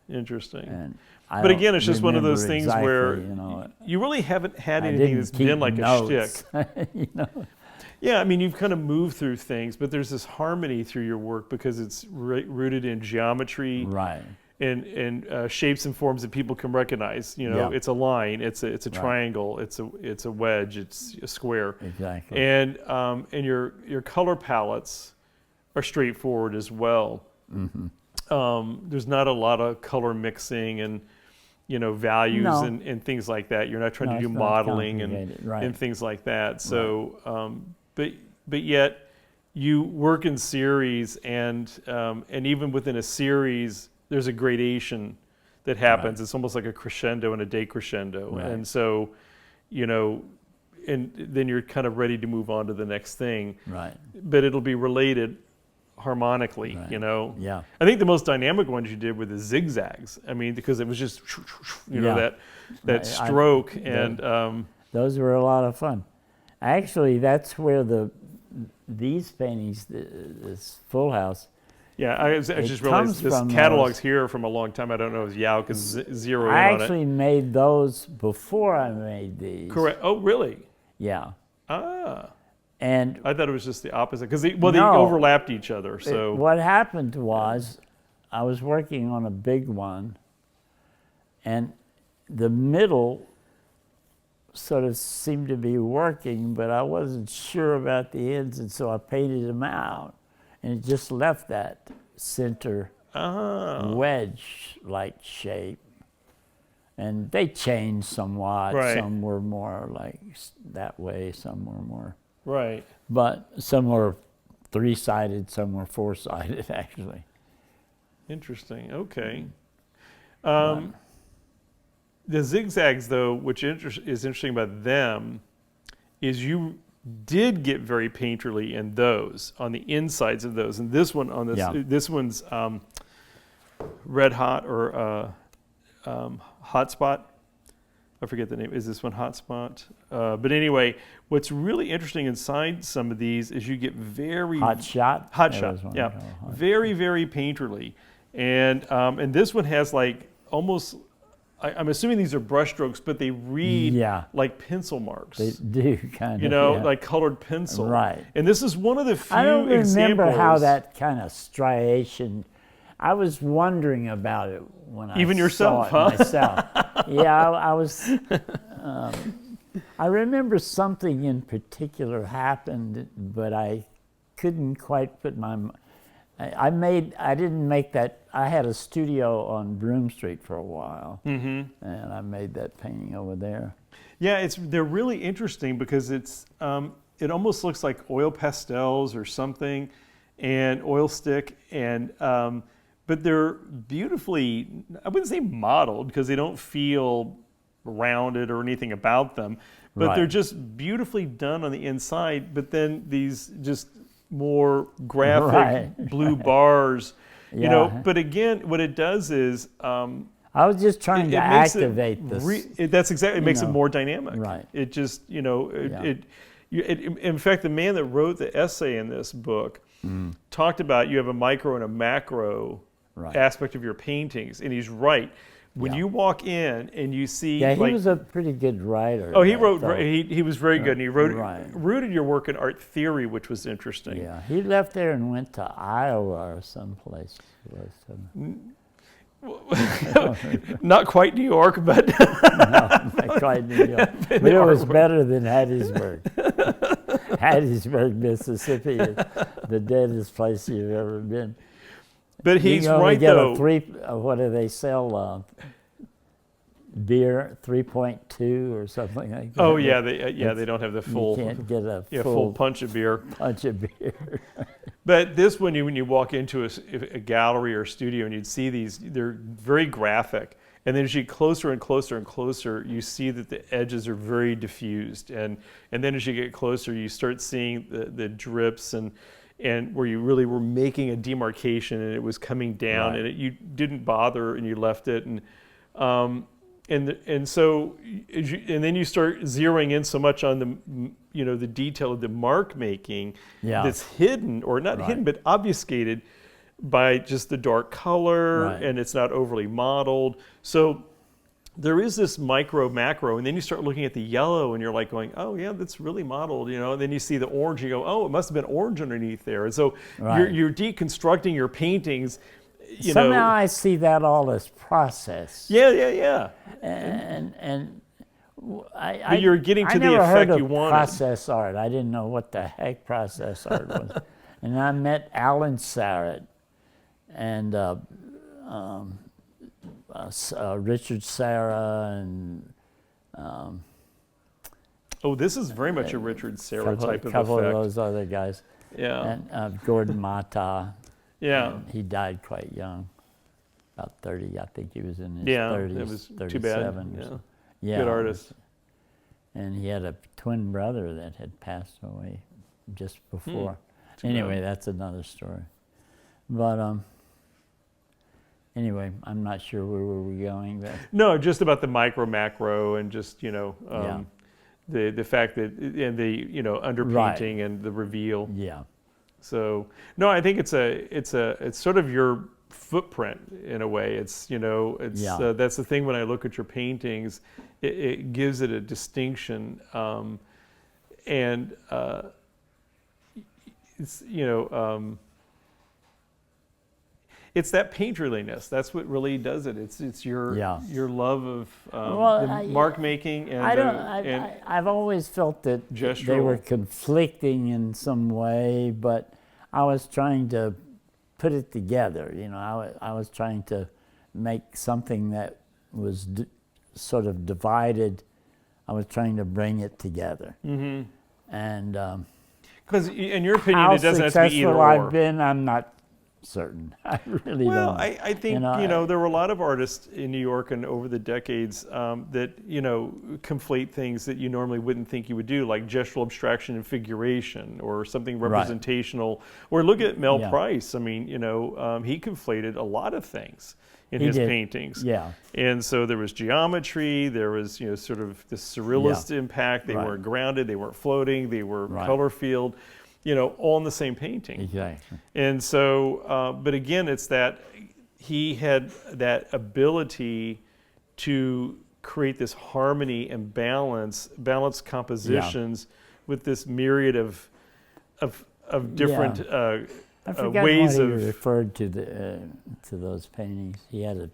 Interesting. And but again, it's just one of those remember things exactly, where you know, you really haven't had I anything didn't that's keep been like notes, a shtick. you know. Yeah, I mean, you've kind of moved through things, but there's this harmony through your work because it's rooted in geometry, Right. and shapes and forms that people can recognize. You know, Yeah. it's a line, it's a triangle, it's a wedge, it's a square. Exactly. And your color palettes are straightforward as well. Mm-hmm. There's not a lot of color mixing and values No. and things like that. You're not trying No, to do it's not modeling complicated, right. and things like that. So, but yet you work in series, and even within a series, there's a gradation that happens. Right. It's almost like a crescendo and a decrescendo, Right. and so and then you're kind of ready to move on to the next thing. Right. But it'll be related harmonically, Right. Yeah. I think the most dynamic ones you did were the zigzags. I mean, because it was just, that Right. stroke, and Those were a lot of fun. Actually, that's where these paintings, this Full House, I just realized comes this from catalog's those. here from a long time. I don't know if Yao can zero in I on it. actually made those before I made these. Correct. Oh, really? Yeah. Ah. And I thought it was just the opposite, because they No. overlapped each other. So what happened was I was working on a big one, and the middle sort of seemed to be working, but I wasn't sure about the ends, and so I painted them out, and it just left that center wedge-like shape. And they changed somewhat. Right. Some were more like that way, some were more. right. But some were three-sided, some were four-sided, actually. Interesting. Okay. The zigzags, though, which is interesting about them, is you did get very painterly in those, on the insides of those. And this one on this, Yeah. this one's Red Hot or Hotspot. I forget the name. Is this one Hotspot? But anyway, what's really interesting inside some of these is you get very Hot shot? Hot There shot, was one yeah, called Hot very very painterly, and this one has like almost. I'm assuming these are brush strokes, but they read Yeah. like pencil marks. They do kind of, yeah. Like colored pencil. Right. And this is one of the few I don't remember examples. how that kind of striation. I was wondering about it when I Even yourself, saw it huh? myself. Yeah, I was. I remember something in particular happened, but I couldn't quite put my. I didn't make that. I had a studio on Broome Street for a while, and I made that painting over there. Yeah, they're really interesting because it almost looks like oil pastels or something, and oil stick, and but they're beautifully, I wouldn't say modeled because they don't feel rounded or anything about them, but they're Right. just beautifully done on the inside. But then these just more graphic Right. blue bars, you know. Yeah. But again, what it does is I was just trying to makes activate this. that's exactly, it makes it know, more dynamic. right. It just, you know, Yeah. in fact, the man that wrote the essay in this book talked about you have a micro and a macro Right. aspect of your paintings, and he's right. When Yeah. you walk in and you see, Yeah, he like, was a pretty good writer. oh, he I wrote, thought. he was very good, and he wrote Right. rooted your work in art theory, which was interesting. Yeah, he left there and went to Iowa or someplace. Not quite New York, but No, not quite New York. But it was better than Hattiesburg. Hattiesburg, Mississippi is the deadest place you've ever been. but he's you only right get though. a what do they sell? Beer 3.2 or something like that. Oh yeah, they don't have the You full can't get a full punch of beer. punch of beer. But this one, when you walk into a gallery or studio and you'd see these, they're very graphic. And then as you get closer and closer and closer, you see that the edges are very diffused. And then as you get closer, you start seeing the drips and where you really were making a demarcation and it was coming down, Right. and you didn't bother and you left it. And so and then you start zeroing in so much on the detail of the mark making Yeah. that's hidden, or not Right. hidden, but obfuscated by just the dark color, Right. and it's not overly modeled. So there is this micro macro, and then you start looking at the yellow and you're like going, oh yeah, that's really modeled, you know. And then you see the orange, you go, oh, it must have been orange underneath there. And so Right. you're deconstructing your paintings, you Somehow know. I see that all as process. Yeah. And But you're getting to I the never heard effect of you wanted. process art. I didn't know what the heck process art was. And I met Alan Sarrett and Richard Serra and Oh, this is very much a Richard Serra type of couple effect. of those other guys. Yeah. And Gordon Mata. Yeah. And he died quite young, about 30. I think he was in his Yeah, 30s, it was 37 too bad. or Yeah. something. Yeah, Good it artist. was- and he had a twin brother that had passed away just before. Too Anyway, bad. that's another story. But anyway, I'm not sure where were we going. But No, just about the micro macro, and just, you know, Yeah. the fact that, and the, you know, underpainting and the reveal. yeah, So no, I think it's sort of your footprint in a way. It's, you know, it's Yeah. that's the thing when I look at your paintings, it gives it a distinction, and it's, you know, it's that painterliness. That's what really does it. It's your Yeah. your love of Well, the mark making, and I've always felt that they gestural. were conflicting in some way, but I was trying to put it together. You know, I was trying to make something that was sort of divided. I was trying to bring it together. Mm-hmm. And because in your opinion, how it doesn't have to be either successful or. I've been, I'm not certain. I really Well, don't. I think, you know, there were a lot of artists in New York and over the decades that, you know, conflate things that you normally wouldn't think you would do, like gestural abstraction and figuration, or something representational. Or look at Mel Yeah. Price. I mean, you know, he conflated a lot of things in He his did. paintings. Yeah. And so there was geometry, there was, you know, sort of the surrealist impact. They Right. weren't grounded, they weren't floating, they were Right. color field, you know, all in the same painting. Exactly. And so, but again, it's that he had that ability to create this harmony and balance compositions with this myriad of different I forgot ways what he of. referred to those paintings. He had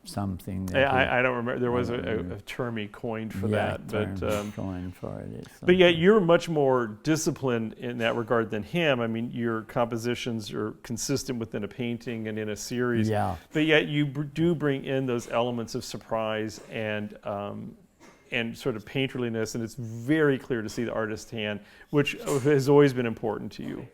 something that I don't remember. There was a term he coined for that, but. Going for it. But yet you're much more disciplined in that regard than him. I mean, your compositions are consistent within a painting and in a series. Yeah. But yet you do bring in those elements of surprise and sort of painterliness, and it's very clear to see the artist's hand, which has always been important to you.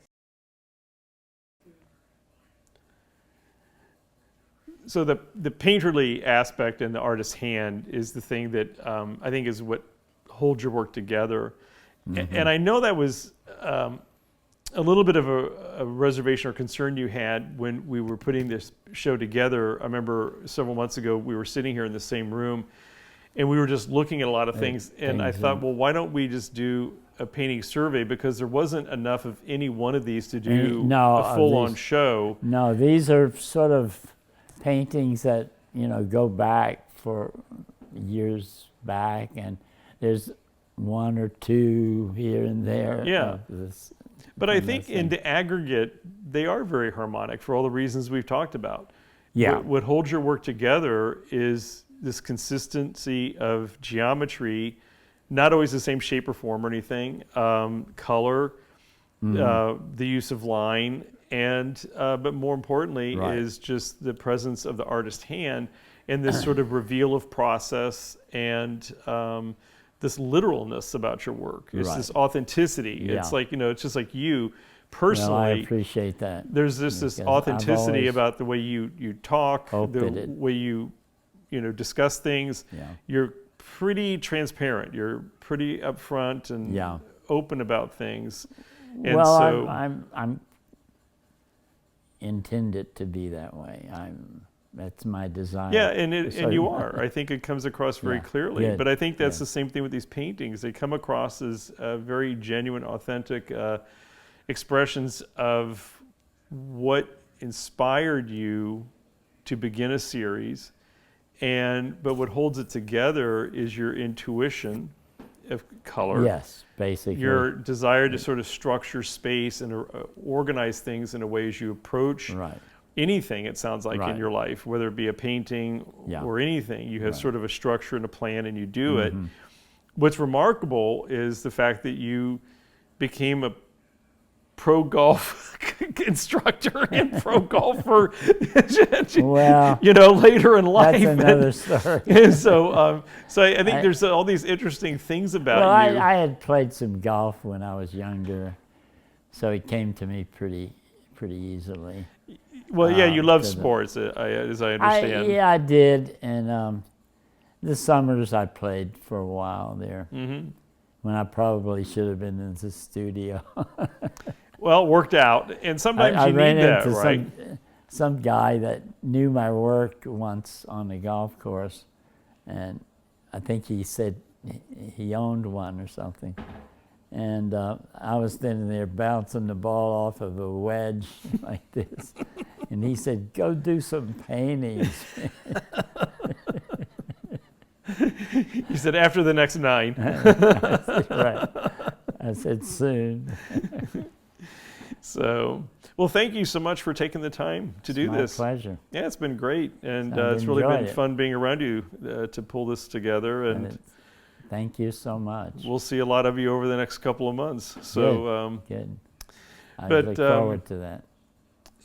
so the painterly aspect and the artist's hand is the thing that I think is what holds your work together. And I know that was a little bit of a reservation or concern you had when we were putting this show together. I remember several months ago we were sitting here in the same room and we were just looking at a lot of things, and I thought, well, why don't we just do a painting survey, because there wasn't enough of any one of these to do a full-on show. No, these are sort of paintings that, you know, go back for years back, and there's one or two here and there. Yeah. But I think in the aggregate, they are very harmonic for all the reasons we've talked about. Yeah. What holds your work together is this consistency of geometry, not always the same shape or form or anything, color, the use of line, and but more importantly is just the presence of the artist's hand and this sort of reveal of process and this literalness about your work. It's this authenticity. It's like, you know, it's just like you personally. Well, I appreciate that. There's this authenticity about the way you talk, the way you know, discuss things. Yeah. You're pretty transparent. You're pretty upfront and open about things. And well, so I'm intended to be that way. That's my desire. Yeah, and you are. I think it comes across very clearly. Good. But I think that's the same thing with these paintings. They come across as very genuine, authentic expressions of what inspired you to begin a series. But what holds it together is your intuition of color. Yes, basically. Your desire to sort of structure space and organize things in a way as you approach anything, it sounds like, in your life, whether it be a painting or anything. You have sort of a structure and a plan, and you do it. What's remarkable is the fact that you became a pro golf instructor and pro golfer, well, you know, later in life. That's another story. And so I think there's all these interesting things about you. Well, I had played some golf when I was younger, so it came to me pretty easily. Well, yeah, you love sports, as I understand. Yeah, I did, and the summers I played for a while there, when I probably should have been in the studio. Well, it worked out, and sometimes you need that, right? Some guy that knew my work once on the golf course, and I think he said he owned one or something. And I was standing there bouncing the ball off of a wedge like this. And he said, "Go do some paintings." You said, after the next 9. Right. I said, soon. So, well, thank you so much for taking the time to do this. My pleasure. Yeah, it's been great. And it's really been fun being around you to pull this together. And thank you so much. We'll see a lot of you over the next couple of months. So, good. I look forward to that.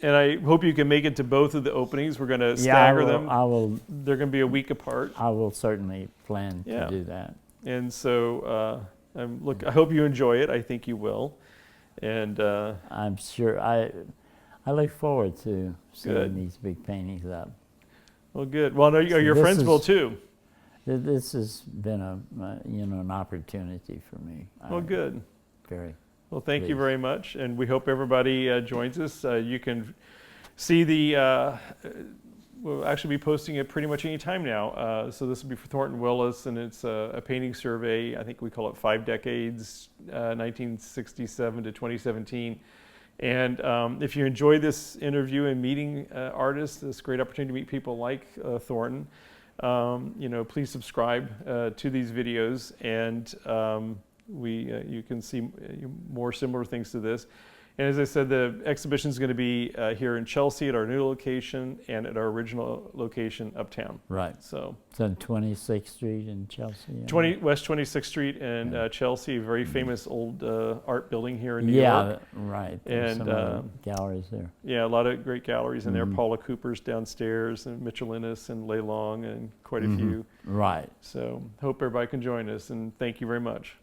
And I hope you can make it to both of the openings. We're going to stagger them. I will. They're going to be a week apart. I will certainly plan to do that. And so, I hope you enjoy it. I think you will. And I'm sure. I look forward to seeing these big paintings up. Well, good. Well, no, your friends will too. This has been an opportunity for me. Well, good. Very. Well, thank you very much, and we hope everybody joins us. You can see we'll actually be posting it pretty much any time now. So this will be for Thornton Willis, and it's a painting survey. I think we call it 5 decades, 1967 to 2017. And if you enjoy this interview and meeting artists, this great opportunity to meet people like Thornton, please subscribe to these videos, and you can see more similar things to this. And as I said, the exhibition is going to be here in Chelsea at our new location and at our original location uptown. Right. So it's on 26th Street in Chelsea. West 26th Street in Chelsea, a very famous old art building here in New York. Yeah, right. There's some galleries there. Yeah, a lot of great galleries in there. Paula Cooper's downstairs, and Mitchell Innes and Lei Long, and quite a few. Right. So hope everybody can join us, and thank you very much.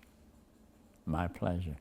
My pleasure.